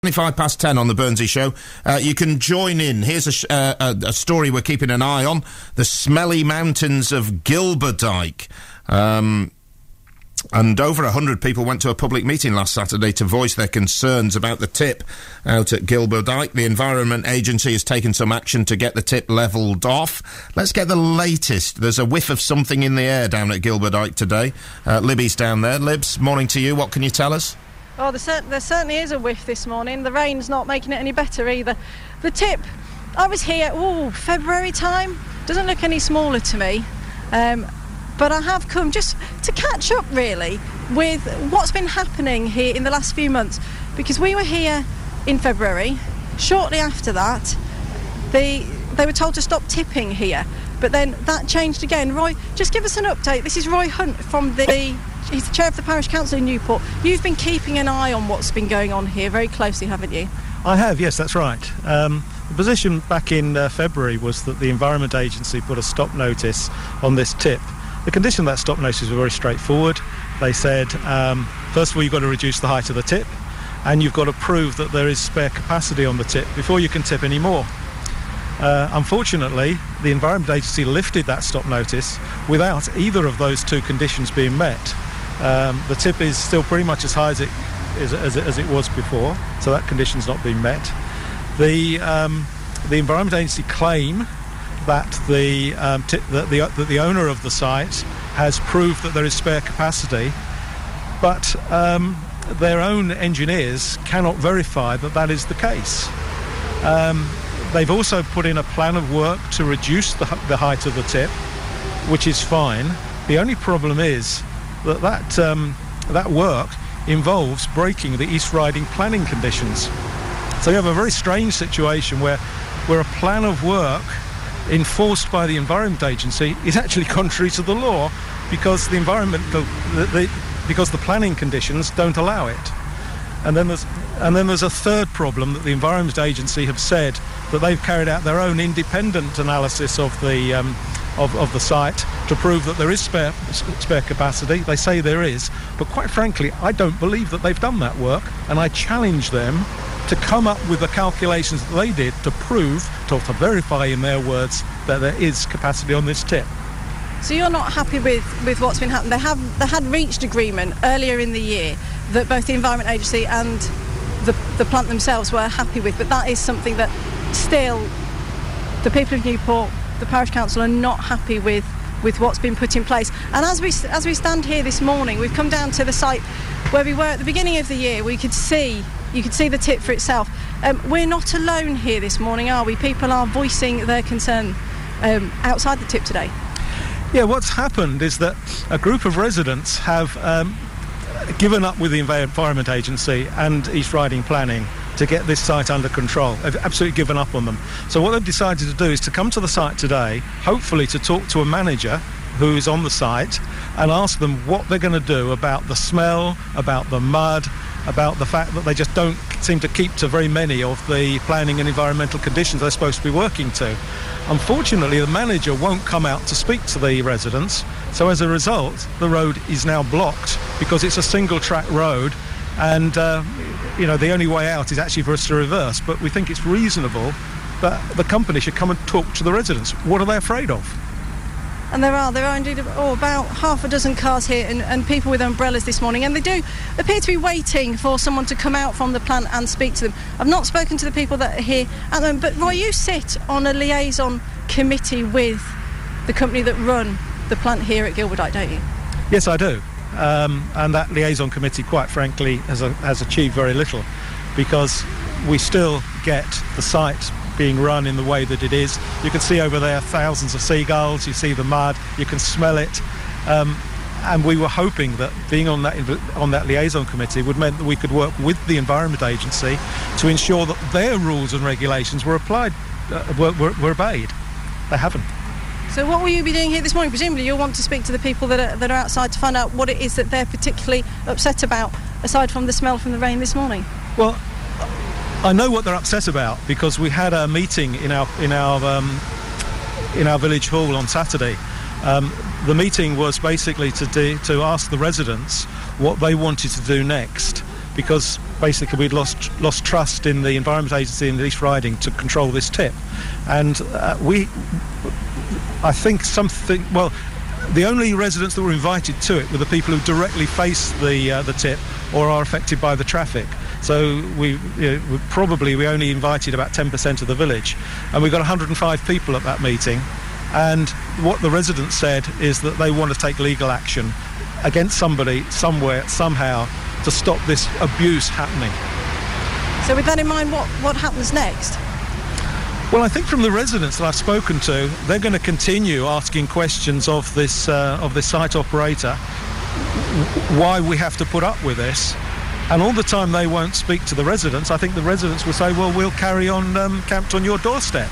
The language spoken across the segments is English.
10 on the Burnsy Show. You can join in. Here's a story we're keeping an eye on. The smelly mountains of Gilberdyke. And over 100 people went to a public meeting last Saturday to voice their concerns about the tip out at Gilberdyke. The Environment Agency has taken some action to get the tip levelled off. Let's get the latest. There's a whiff of something in the air down at Gilberdyke today. Libby's down there. Libs, morning to you. What can you tell us? Oh, there certainly is a whiff this morning. The rain's not making it any better either. The tip, I was here, February time. Doesn't look any smaller to me. But I have come just to catch up, really, with what's been happening here in the last few months. Because we were here in February. Shortly after that, they were told to stop tipping here. But then that changed again. Roy, just give us an update. This is Roy Hunt from he's the chair of the parish council in Newport. You've been keeping an eye on what's been going on here very closely, haven't you? I have, yes, that's right. The position back in February was that the Environment Agency put a stop notice on this tip. The condition of that stop notice was very straightforward. They said, first of all, you've got to reduce the height of the tip, and you've got to prove that there is spare capacity on the tip before you can tip any more. Unfortunately, the Environment Agency lifted that stop notice without either of those two conditions being met. The tip is still pretty much as high as it was before, so that condition's not been met. The Environment Agency claim that the owner of the site has proved that there is spare capacity, but their own engineers cannot verify that that is the case. They've also put in a plan of work to reduce the height of the tip, which is fine. The only problem is that work involves breaking the East Riding planning conditions. So you have a very strange situation where a plan of work enforced by the Environment Agency is actually contrary to the law because the planning conditions don't allow it. And then there's a third problem that the Environment Agency have said that they've carried out their own independent analysis of the site to prove that there is spare capacity. They say there is, but quite frankly, I don't believe that they've done that work, and I challenge them to come up with the calculations that they did to prove, to verify in their words, that there is capacity on this tip. So you're not happy with what's been happening? They had reached agreement earlier in the year that both the Environment Agency and the plant themselves were happy with, but that is something that still the people of Newport, the parish council, are not happy with what's been put in place. And as we stand here this morning, we've come down to the site where we were at the beginning of the year. You could see the tip for itself. We're not alone here this morning, are we? People are voicing their concern outside the tip today. Yeah, what's happened is that a group of residents have given up with the Environment Agency and East Riding Planning to get this site under control. They've absolutely given up on them. So what they've decided to do is to come to the site today, hopefully to talk to a manager who is on the site and ask them what they're going to do about the smell, about the mud, about the fact that they just don't seem to keep to very many of the planning and environmental conditions they're supposed to be working to. Unfortunately, the manager won't come out to speak to the residents, so as a result, the road is now blocked because it's a single-track road, and the only way out is actually for us to reverse. But we think it's reasonable that the company should come and talk to the residents. What are they afraid of? And there are indeed about half a dozen cars here and people with umbrellas this morning, and they do appear to be waiting for someone to come out from the plant and speak to them. I've not spoken to the people that are here at the moment, but Roy, you sit on a liaison committee with the company that run the plant here at Gilberdyke, don't you? Yes, I do. And that liaison committee, quite frankly, has achieved very little, because we still get the site being run in the way that it is. You can see over there thousands of seagulls, you see the mud, you can smell it, and we were hoping that being on that liaison committee would mean that we could work with the Environment Agency to ensure that their rules and regulations were applied, were obeyed. They haven't. So what will you be doing here this morning? Presumably you'll want to speak to the people that are outside to find out what it is that they're particularly upset about, aside from the smell from the rain this morning. Well, I know what they're upset about because we had a meeting in our village hall on Saturday. The meeting was basically to ask the residents what they wanted to do next, because basically we'd lost trust in the Environment Agency and the East Riding to control this tip. And I think the only residents that were invited to it were the people who directly face the tip or are affected by the traffic. So we only invited about 10% of the village, and we got 105 people at that meeting. And what the residents said is that they want to take legal action against somebody, somewhere, somehow, to stop this abuse happening. So with that in mind, what happens next? Well, I think from the residents that I've spoken to, they're going to continue asking questions of this site operator, why we have to put up with this. And all the time they won't speak to the residents. I think the residents will say, well, we'll carry on camped on your doorstep.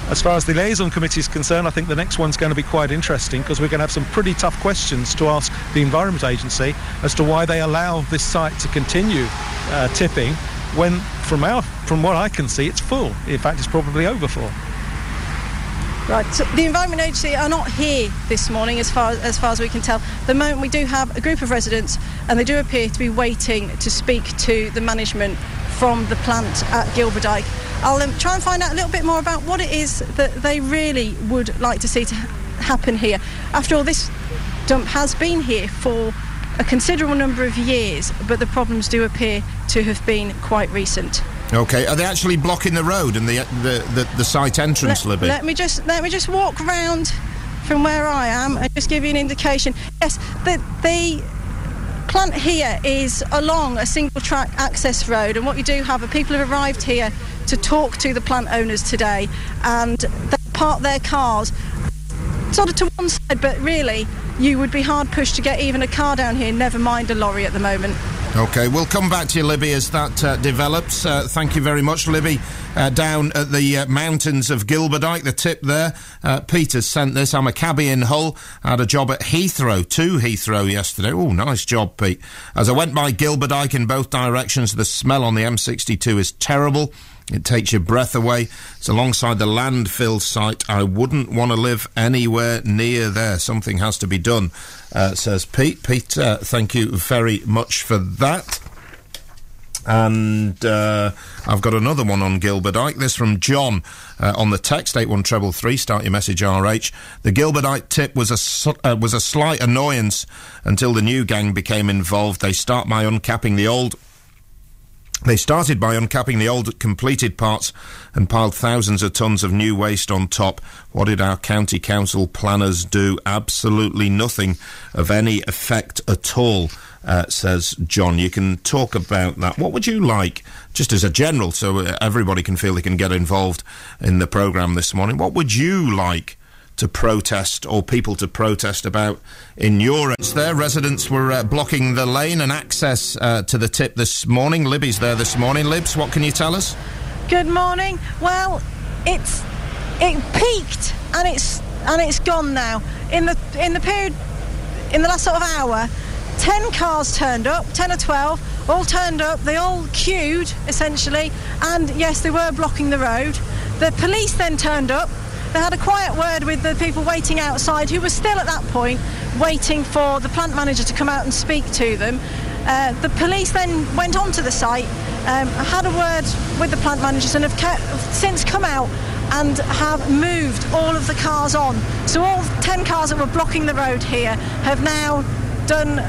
As far as the liaison committee is concerned, I think the next one's going to be quite interesting, because we're going to have some pretty tough questions to ask the Environment Agency as to why they allow this site to continue tipping when, from what I can see, it's full. In fact, it's probably overfull. Right, so the Environment Agency are not here this morning, as far as we can tell. At the moment, we do have a group of residents, and they do appear to be waiting to speak to the management from the plant at Gilberdyke. I'll try and find out a little bit more about what it is that they really would like to see to happen here. After all, this dump has been here for a considerable number of years, but the problems do appear to have been quite recent. Okay, are they actually blocking the road and the site entrance, Libby? Let me just walk round from where I am and just give you an indication. Yes, the plant here is along a single track access road, and what you do have are people who have arrived here to talk to the plant owners today, and they park their cars sort of to one side, but really you would be hard pushed to get even a car down here, never mind a lorry at the moment. OK, we'll come back to you, Libby, as that develops. Thank you very much, Libby. Down at the mountains of Gilberdyke, the tip there. Peter's sent this. I'm a cabbie in Hull. I had a job at Heathrow, to Heathrow yesterday. Oh, nice job, Pete. As I went by Gilberdyke in both directions, the smell on the M62 is terrible. It takes your breath away. It's alongside the landfill site. I wouldn't want to live anywhere near there. Something has to be done, says Pete. Pete, thank you very much for that. And I've got another one on Gilberdyke. This from John on the text, 81333. Start your message, RH. The Gilberdyke tip was a slight annoyance until the new gang became involved. They started by uncapping the old completed parts and piled thousands of tons of new waste on top. What did our county council planners do? Absolutely nothing of any effect at all, says John. You can talk about that. What would you like, just as a general, so everybody can feel they can get involved in the programme this morning, what would you like to protest, or people to protest about in your ends there? Residents were blocking the lane and access to the tip this morning. Libby's there this morning. Libs, what can you tell us? Good morning. Well, it peaked and it's gone now. In the period, in the last sort of hour, 10 cars turned up, 10 or 12, all turned up. They all queued essentially, and yes, they were blocking the road. The police then turned up. They had a quiet word with the people waiting outside, who were still at that point waiting for the plant manager to come out and speak to them. The police then went onto the site, had a word with the plant managers, and have since come out and have moved all of the cars on. So all 10 cars that were blocking the road here have now done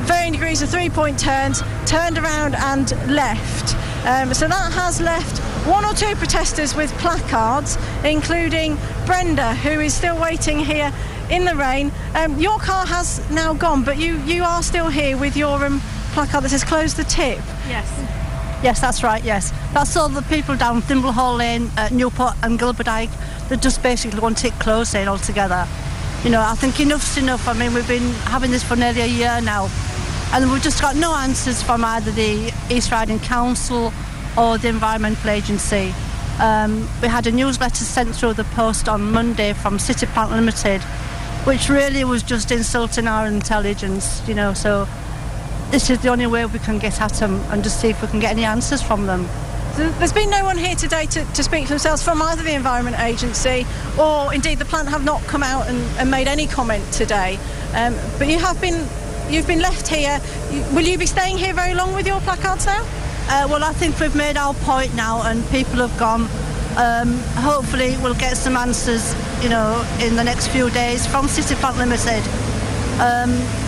varying degrees of three-point turns, turned around and left. So that has left one or two protesters with placards, including Brenda, who is still waiting here in the rain. Your car has now gone, but you are still here with your placard that says "Close the tip." Yes, that's right, yes. That's all the people down Thimblehall Lane, Newport and Gilberdyke that just basically want it closed in altogether. You know, I think enough's enough. I mean, we've been having this for nearly a year now, and we've just got no answers from either the East Riding Council or the Environmental Agency. We had a newsletter sent through the post on Monday from City Plant Limited, which really was just insulting our intelligence, you know, so this is the only way we can get at them and just see if we can get any answers from them. There's been no one here today to speak for themselves from either the Environment Agency or indeed the plant have not come out and made any comment today. But you've been left here. Will you be staying here very long with your placards now? Well, I think we've made our point now and people have gone. Hopefully we'll get some answers, in the next few days from City Plant Limited,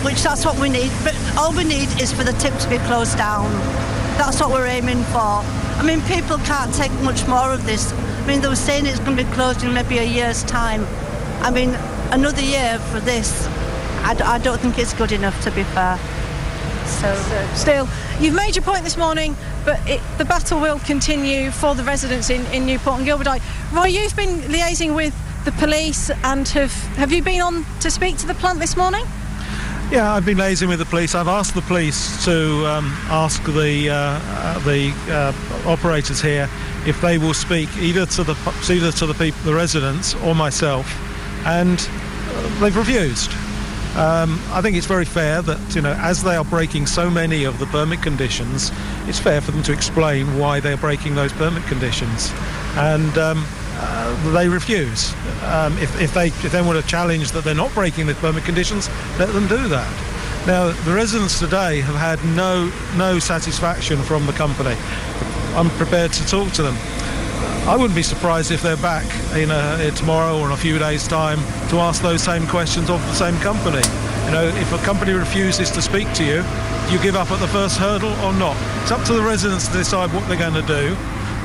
which that's what we need. But all we need is for the tip to be closed down. That's what we're aiming for. I mean, people can't take much more of this. I mean, they were saying it's going to be closed in maybe a year's time. I mean, another year for this, I don't think it's good enough, to be fair. So still, you've made your point this morning, but the battle will continue for the residents in Newport and Gilberdyke. Roy, you've been liaising with the police, and have you been on to speak to the plant this morning? Yeah, I've been liaising with the police. I've asked the police to ask the operators here if they will speak either to the residents or myself, and they've refused. I think it's very fair that, as they are breaking so many of the permit conditions, it's fair for them to explain why they're breaking those permit conditions. And they refuse. If they want to challenge that they're not breaking the permit conditions, let them do that. Now, the residents today have had no satisfaction from the company. I'm prepared to talk to them. I wouldn't be surprised if they're back tomorrow or in a few days' time to ask those same questions of the same company. If a company refuses to speak to you, do you give up at the first hurdle or not? It's up to the residents to decide what they're going to do.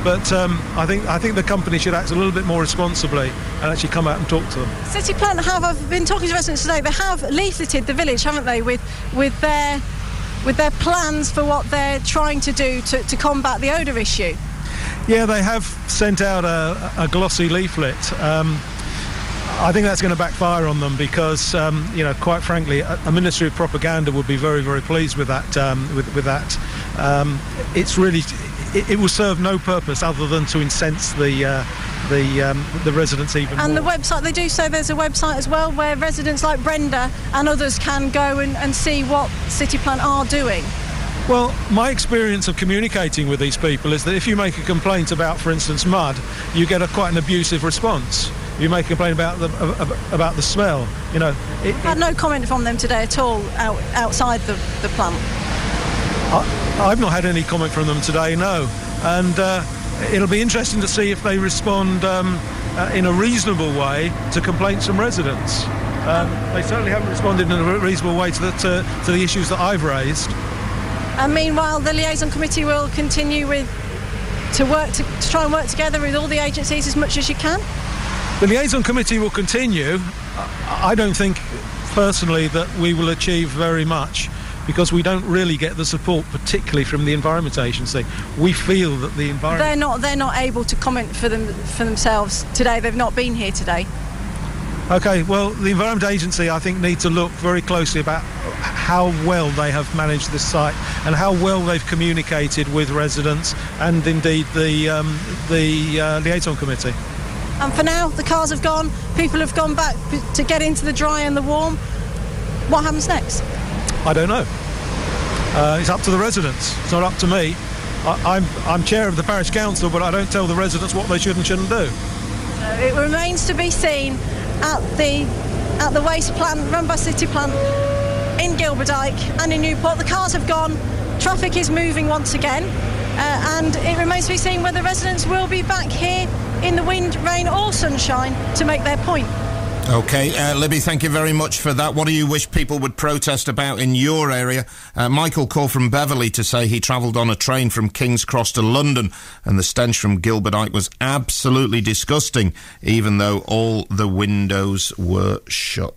But I think the company should act a little bit more responsibly and actually come out and talk to them. City Plant I've been talking to residents today, they have leafleted the village, haven't they, with their plans for what they're trying to do to combat the odour issue. Yeah, they have sent out a glossy leaflet. I think that's going to backfire on them because, quite frankly, a Ministry of Propaganda would be very, very pleased with that. It's really, it will serve no purpose other than to incense the residents even more. And the website, they do say there's a website as well where residents like Brenda and others can go and see what City Plant are doing. Well, my experience of communicating with these people is that if you make a complaint about, for instance, mud, you get quite an abusive response. You make a complaint about the smell. Had no comment from them today at all outside the plant. I've not had any comment from them today, no. And it'll be interesting to see if they respond in a reasonable way to complaints from residents. They certainly haven't responded in a reasonable way to the issues that I've raised. And meanwhile, the liaison committee will continue to try and work together with all the agencies as much as you can. The liaison committee will continue. I don't think, personally, that we will achieve very much because we don't really get the support, particularly from the Environment Agency. We feel that the environment... They're not able to comment for themselves today. They've not been here today. OK, well, the Environment Agency, I think, need to look very closely about how well they have managed this site and how well they've communicated with residents and, indeed, the liaison committee. And for now, the cars have gone, people have gone back to get into the dry and the warm. What happens next? I don't know. It's up to the residents. It's not up to me. I'm chair of the parish council, but I don't tell the residents what they should and shouldn't do. It remains to be seen at the waste plant run by City Plant in Gilberdyke and in Newport. The cars have gone, traffic is moving once again, and it remains to be seen whether residents will be back here in the wind, rain or sunshine to make their point. OK, Libby, thank you very much for that. What do you wish people would protest about in your area? Michael called from Beverley to say he travelled on a train from King's Cross to London and the stench from Gilberdyke was absolutely disgusting, even though all the windows were shut.